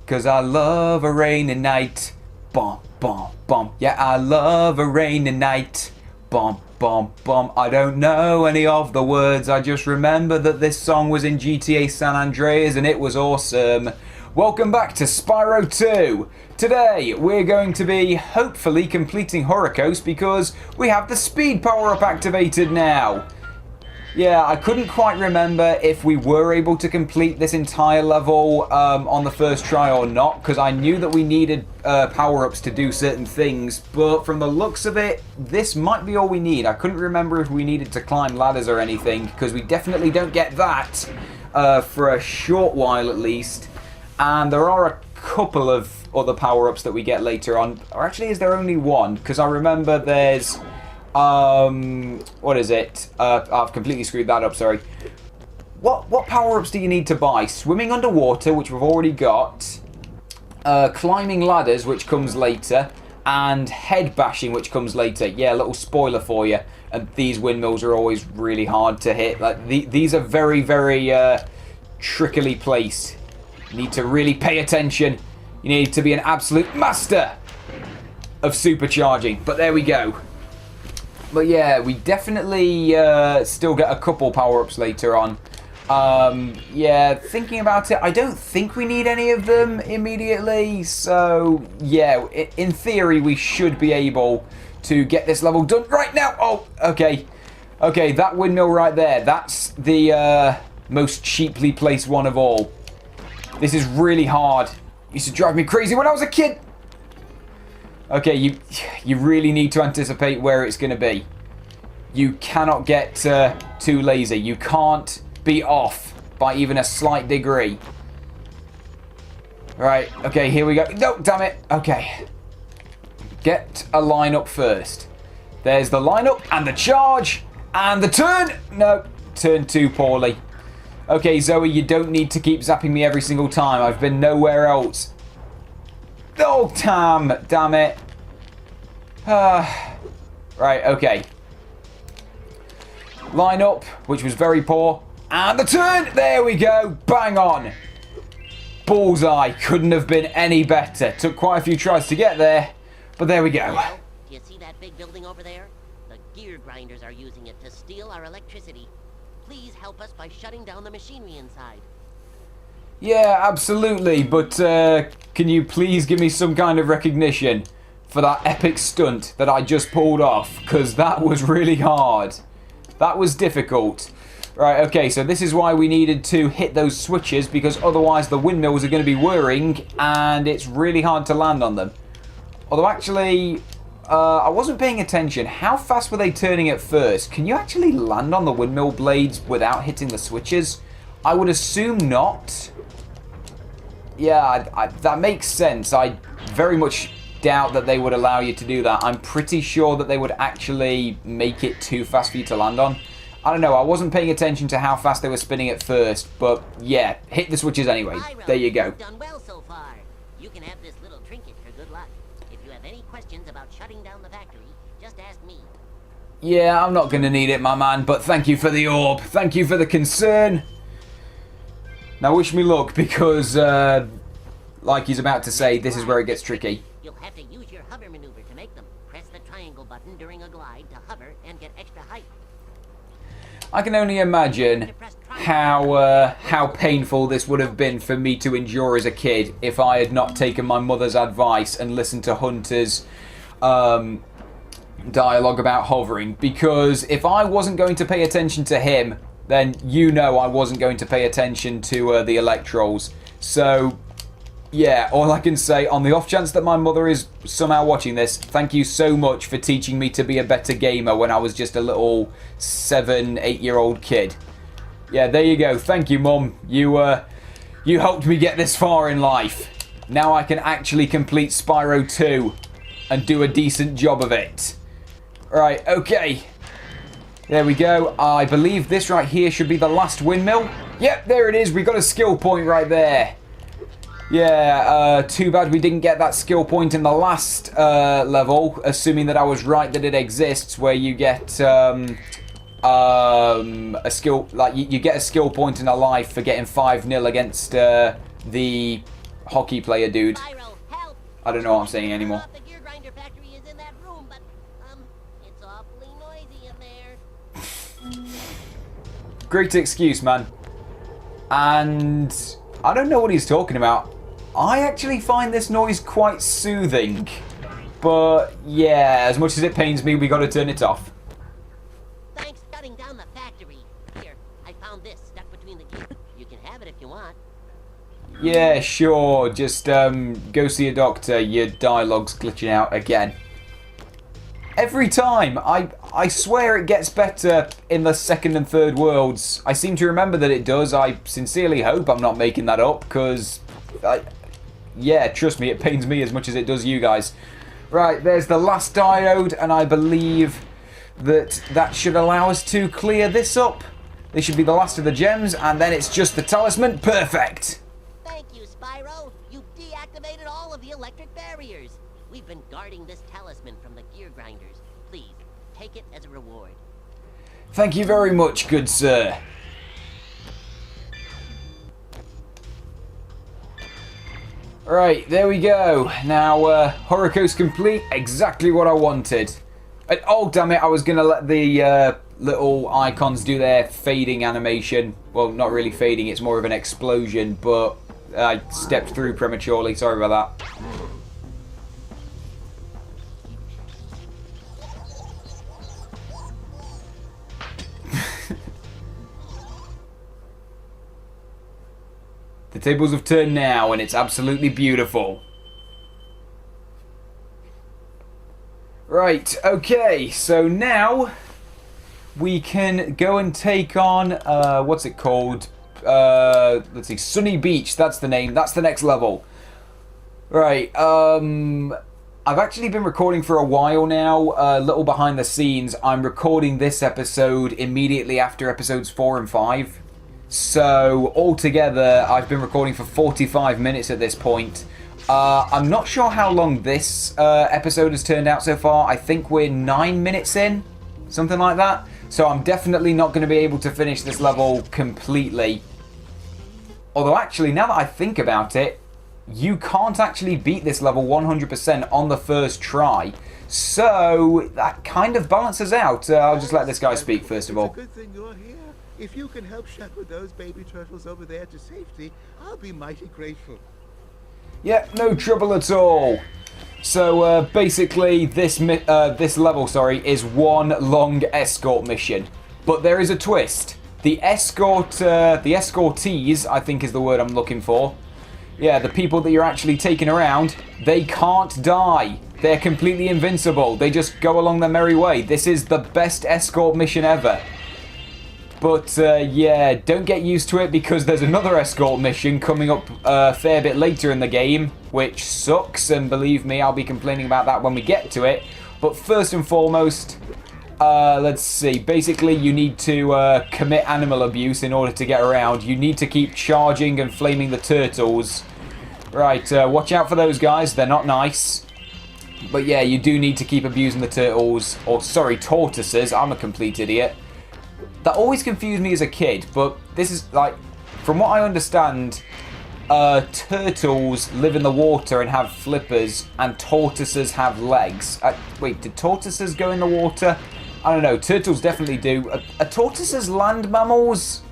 'cause I love a rainy night. Bum, bum, bum. Yeah, I love a rainy night. Bum, bum, bum. I don't know any of the words. I just remember that this song was in GTA San Andreas and it was awesome. Welcome back to Spyro 2. Today we're going to be hopefully completing Horicos because we have the speed power-up activated now. Yeah, I couldn't quite remember if we were able to complete this entire level on the first try or not, because I knew that we needed power-ups to do certain things, but from the looks of it, this might be all we need. I couldn't remember if we needed to climb ladders or anything, because we definitely don't get that for a short while at least. And there are a couple of other power-ups that we get later on. Or actually, is there only one? Because I remember there's... what is it? I've completely screwed that up, sorry. What power-ups do you need to buy? Swimming underwater, which we've already got. Climbing ladders, which comes later. And head bashing, which comes later. Yeah, a little spoiler for you. And these windmills are always really hard to hit. Like these are very, very trickily placed. You need to really pay attention. You need to be an absolute master of supercharging. But there we go. But yeah, we definitely still get a couple power-ups later on. Yeah, thinking about it, I don't think we need any of them immediately. So, yeah, in theory, we should be able to get this level done right now. Oh, okay. Okay, that windmill right there, that's the most cheaply placed one of all. This is really hard. It used to drive me crazy when I was a kid. Okay, you really need to anticipate where it's going to be. You cannot get too lazy. You can't be off by even a slight degree. Right, okay, here we go. No, damn it. Okay. Get a line up first. There's the line up and the charge and the turn. No, turn too poorly. Okay, Zoe, you don't need to keep zapping me every single time. I've been nowhere else. Oh, damn it. Right, okay. Line up, which was very poor. And the turn! There we go. Bang on. Bullseye. Couldn't have been any better. Took quite a few tries to get there. But there we go. Hello? Do you see that big building over there? The gear grinders are using it to steal our electricity. Please help us by shutting down the machinery inside. Yeah, absolutely. But can you please give me some kind of recognition for that epic stunt that I just pulled off? Because that was really hard. That was difficult. Right, okay, so this is why we needed to hit those switches, because otherwise the windmills are going to be whirring and it's really hard to land on them. Although actually, I wasn't paying attention. How fast were they turning at first? Can you actually land on the windmill blades without hitting the switches? I would assume not. Yeah, that makes sense. I very much doubt that they would allow you to do that. I'm pretty sure that they would actually make it too fast for you to land on. I don't know, I wasn't paying attention to how fast they were spinning at first, but yeah, hit the switches anyway. There you go. You've done well so far. You can have this little trinket for good luck. If you have any questions about shutting down the factory, just ask me. Yeah, I'm not going to need it, my man, but thank you for the orb. Thank you for the concern. Now wish me luck, because, like he's about to say, this is where it gets tricky. You'll have to use your hover maneuver to make them. Press the triangle button during a glide to hover and get extra height. I can only imagine how painful this would have been for me to endure as a kid if I had not taken my mother's advice and listened to Hunter's dialogue about hovering. Because if I wasn't going to pay attention to him, then you know I wasn't going to pay attention to the Electrolls. So, yeah, all I can say, on the off chance that my mother is somehow watching this, thank you so much for teaching me to be a better gamer when I was just a little 7, 8-year-old kid. Yeah, there you go. Thank you, Mum. You helped me get this far in life. Now I can actually complete Spyro 2 and do a decent job of it. Right, okay. There we go. I believe this right here should be the last windmill. Yep, there it is. We got a skill point right there. Yeah, too bad we didn't get that skill point in the last level, assuming that I was right that it exists, where you get a skill, like you get a skill point in a life for getting 5-0 against the hockey player dude. Spyro, help! I don't know what I'm saying anymore. The gear grinder factory is in that room, but it's awfully noisy in there. Great excuse, man. And I don't know what he's talking about. I actually find this noise quite soothing. But yeah, as much as it pains me, we got to turn it off. Thanks for shutting down the factory. Here, I found this stuck between the gears. You can have it if you want. Yeah, sure. Just go see a doctor. Your dialogue's glitching out again. Every time. I swear it gets better in the second and third worlds. I seem to remember that it does. I sincerely hope I'm not making that up, because... yeah, trust me, it pains me as much as it does you guys. Right, there's the last diode, and I believe that should allow us to clear this up. This should be the last of the gems, and then it's just the talisman. Perfect! Thank you, Spyro. You've deactivated all of the electric barriers. We've been guarding this talisman from the gear grinders. Please, take it as a reward. Thank you very much, good sir. Right, there we go. Now, Horoko's complete. Exactly what I wanted. And, oh, damn it, I was going to let the little icons do their fading animation. Well, not really fading, it's more of an explosion, but I stepped through prematurely. Sorry about that. The tables have turned now, and it's absolutely beautiful. Right, okay, so now we can go and take on, what's it called? Let's see, Sunny Beach, that's the name, that's the next level. Right, I've actually been recording for a while now, a little behind the scenes. I'm recording this episode immediately after episodes 4 and 5. So, altogether, I've been recording for 45 minutes at this point. I'm not sure how long this episode has turned out so far. I think we're 9 minutes in, something like that. So I'm definitely not going to be able to finish this level completely. Although, actually, now that I think about it, you can't actually beat this level 100% on the first try. So, that kind of balances out. I'll just let this guy speak first of all. It's a good thing you're here. If you can help shepherd those baby turtles over there to safety, I'll be mighty grateful. Yeah, no trouble at all. So basically, this level, is one long escort mission, but there is a twist. The escortees, I think is the word I'm looking for. Yeah, the people that you're actually taking around, they can't die. They're completely invincible. They just go along their merry way. This is the best escort mission ever. But, yeah, don't get used to it because there's another escort mission coming up a fair bit later in the game, which sucks, and believe me, I'll be complaining about that when we get to it. But first and foremost, let's see, basically you need to commit animal abuse in order to get around. You need to keep charging and flaming the turtles. Right, watch out for those guys, they're not nice. But yeah, you do need to keep abusing the turtles, or sorry, tortoises, I'm a complete idiot. That always confused me as a kid, but this is, like, from what I understand, turtles live in the water and have flippers, and tortoises have legs. Wait, did tortoises go in the water? I don't know, turtles definitely do. Are tortoises land mammals?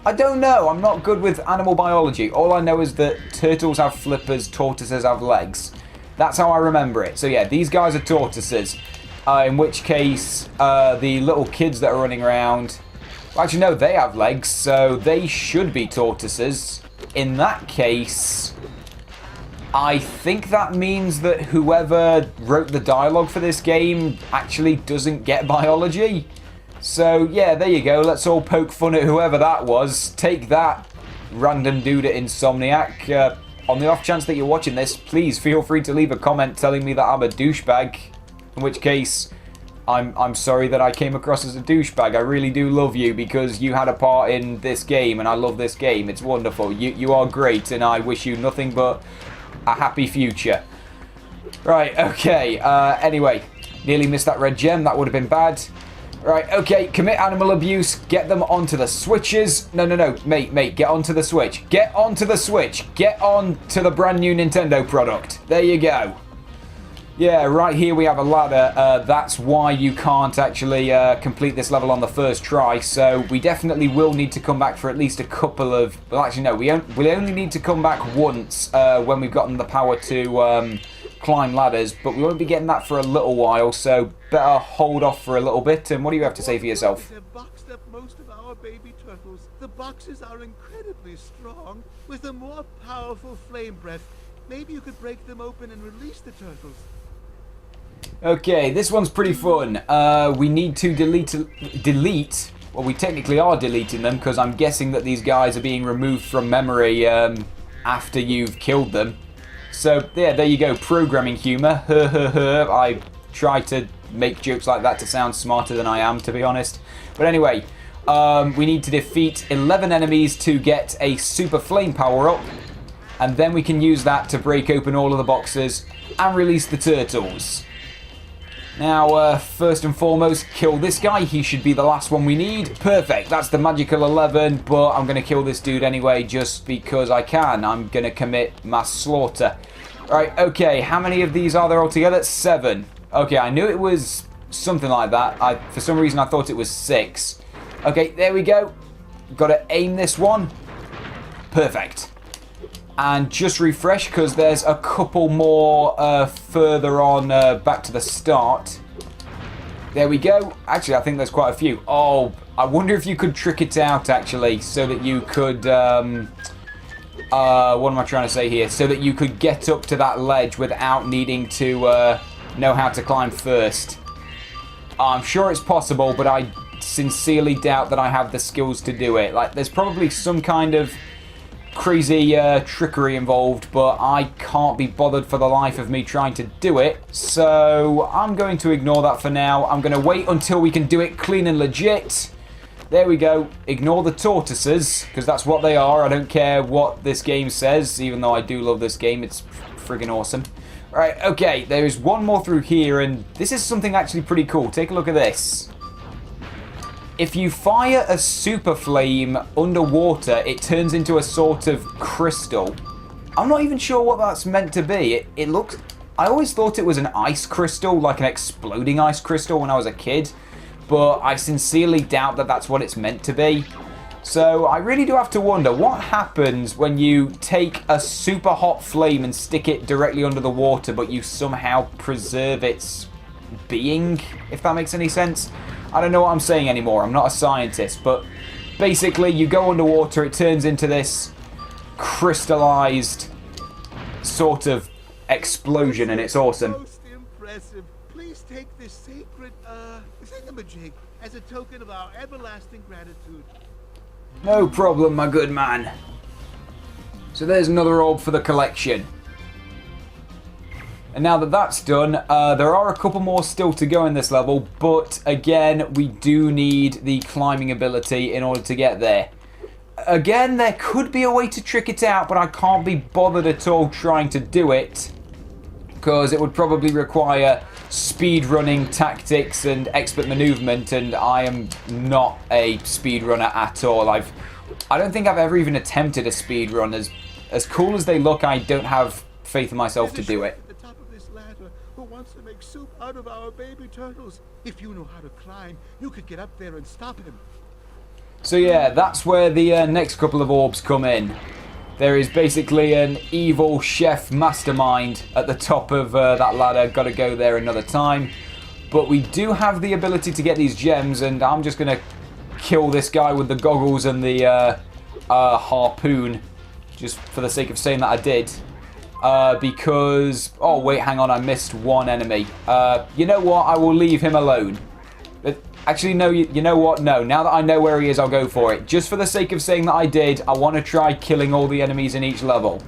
I don't know, I'm not good with animal biology. All I know is that turtles have flippers, tortoises have legs. That's how I remember it. So yeah, these guys are tortoises. In which case, the little kids that are running around... Actually, no, they have legs, so they should be tortoises. In that case, I think that means that whoever wrote the dialogue for this game actually doesn't get biology. So, yeah, there you go. Let's all poke fun at whoever that was. Take that, random dude at Insomniac. On the off chance that you're watching this, please feel free to leave a comment telling me that I'm a douchebag. In which case... I'm sorry that I came across as a douchebag. I really do love you because you had a part in this game and I love this game. It's wonderful. You are great and I wish you nothing but a happy future. Right, okay. Anyway, nearly missed that red gem. That would have been bad. Right, okay, commit animal abuse, get them onto the switches. No, mate, get onto the switch. Get onto the switch. Get on to the brand new Nintendo product. There you go. Yeah, right here we have a ladder. That's why you can't actually complete this level on the first try. So we definitely will need to come back for at least a couple of... Well, actually, no, we only need to come back once when we've gotten the power to... climb ladders, but we won't be getting that for a little while, so better hold off for a little bit. And what do you have to say for yourself? Have boxed up most of our baby turtles. The boxes are incredibly strong, with a more powerful flame breath. Maybe you could break them open and release the turtles. Okay, this one's pretty fun. We need to delete. Well, we technically are deleting them because I'm guessing that these guys are being removed from memory after you've killed them. So, yeah, there you go, programming humour. I try to make jokes like that to sound smarter than I am, to be honest. But anyway, we need to defeat 11 enemies to get a super flame power-up. And then we can use that to break open all of the boxes and release the turtles. Now, first and foremost, kill this guy. He should be the last one we need. Perfect, that's the magical 11, but I'm going to kill this dude anyway just because I can. I'm going to commit mass slaughter. Right, okay, how many of these are there altogether? 7. Okay, I knew it was something like that. For some reason, I thought it was 6. Okay, there we go. Got to aim this one. Perfect. And just refresh because there's a couple more further on back to the start. There we go. Actually, I think there's quite a few. Oh, I wonder if you could trick it out, actually, so that you could... what am I trying to say here? So that you could get up to that ledge without needing to know how to climb first. I'm sure it's possible, but I sincerely doubt that I have the skills to do it. Like, there's probably some kind of crazy trickery involved, but I can't be bothered for the life of me trying to do it, so I'm going to ignore that for now. I'm going to wait until we can do it clean and legit. There we go. Ignore the tortoises, because that's what they are. I don't care what this game says, even though I do love this game. It's friggin' awesome. Right, okay, there's one more through here, and this is something actually pretty cool. Take a look at this. If you fire a super flame underwater, it turns into a sort of crystal. I'm not even sure what that's meant to be. It looks... I always thought it was an ice crystal, like an exploding ice crystal when I was a kid. But I sincerely doubt that that's what it's meant to be. So I really do have to wonder, what happens when you take a super hot flame and stick it directly under the water, but you somehow preserve its being, if that makes any sense? I don't know what I'm saying anymore. I'm not a scientist, but basically you go underwater, it turns into this crystallized sort of explosion, and it's awesome. Most impressive. Please take this sacred, thingamajig as a token of our everlasting gratitude. No problem, my good man. So there's another orb for the collection. And now that that's done, there are a couple more still to go in this level, but again, we do need the climbing ability in order to get there. Again, there could be a way to trick it out, but I can't be bothered at all trying to do it, because it would probably require speedrunning tactics and expert maneuvement, and I am not a speedrunner at all. I don't think I've ever even attempted a speedrun. As cool as they look, I don't have faith in myself to do it. Who wants to make soup out of our baby turtles? If you know how to climb, you could get up there and stop him. So yeah, that's where the next couple of orbs come in. There is basically an evil chef mastermind at the top of that ladder. Got to go there another time. But we do have the ability to get these gems, and I'm just going to kill this guy with the goggles and the harpoon, just for the sake of saying that I did. Because... Oh, wait, hang on, I missed one enemy. You know what? I will leave him alone. Actually, no, you know what? No, now that I know where he is, I'll go for it. Just for the sake of saying that I did, I want to try killing all the enemies in each level.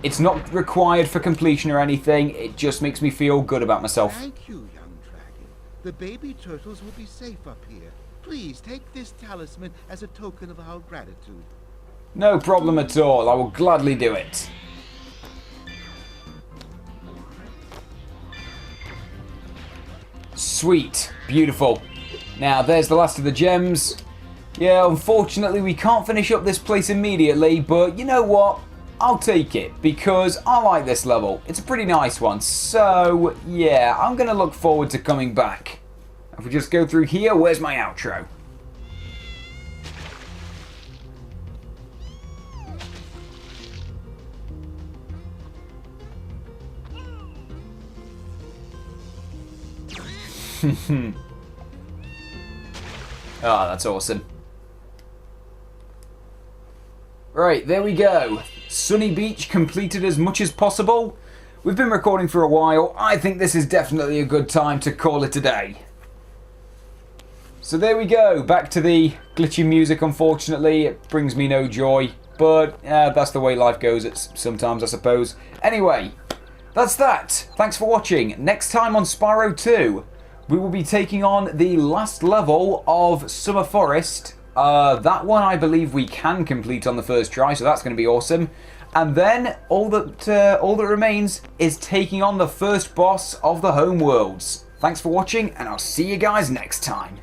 It's not required for completion or anything. It just makes me feel good about myself. Thank you, young dragon. The baby turtles will be safe up here. Please take this talisman as a token of our gratitude. No problem at all. I will gladly do it. Sweet. Beautiful. Now, there's the last of the gems. Yeah, unfortunately, we can't finish up this place immediately, but you know what? I'll take it, because I like this level. It's a pretty nice one, so yeah, I'm going to look forward to coming back. If we just go through here, where's my outro? Ah, that's awesome. Right, there we go. Sunny Beach completed as much as possible. We've been recording for a while. I think this is definitely a good time to call it a day. So there we go. Back to the glitchy music, unfortunately. It brings me no joy. But that's the way life goes sometimes, I suppose. Anyway, that's that. Thanks for watching. Next time on Spyro 2, we will be taking on the last level of Summer Forest. That one I believe we can complete on the first try, so that's going to be awesome. And then all that remains is taking on the first boss of the home worlds. Thanks for watching, and I'll see you guys next time.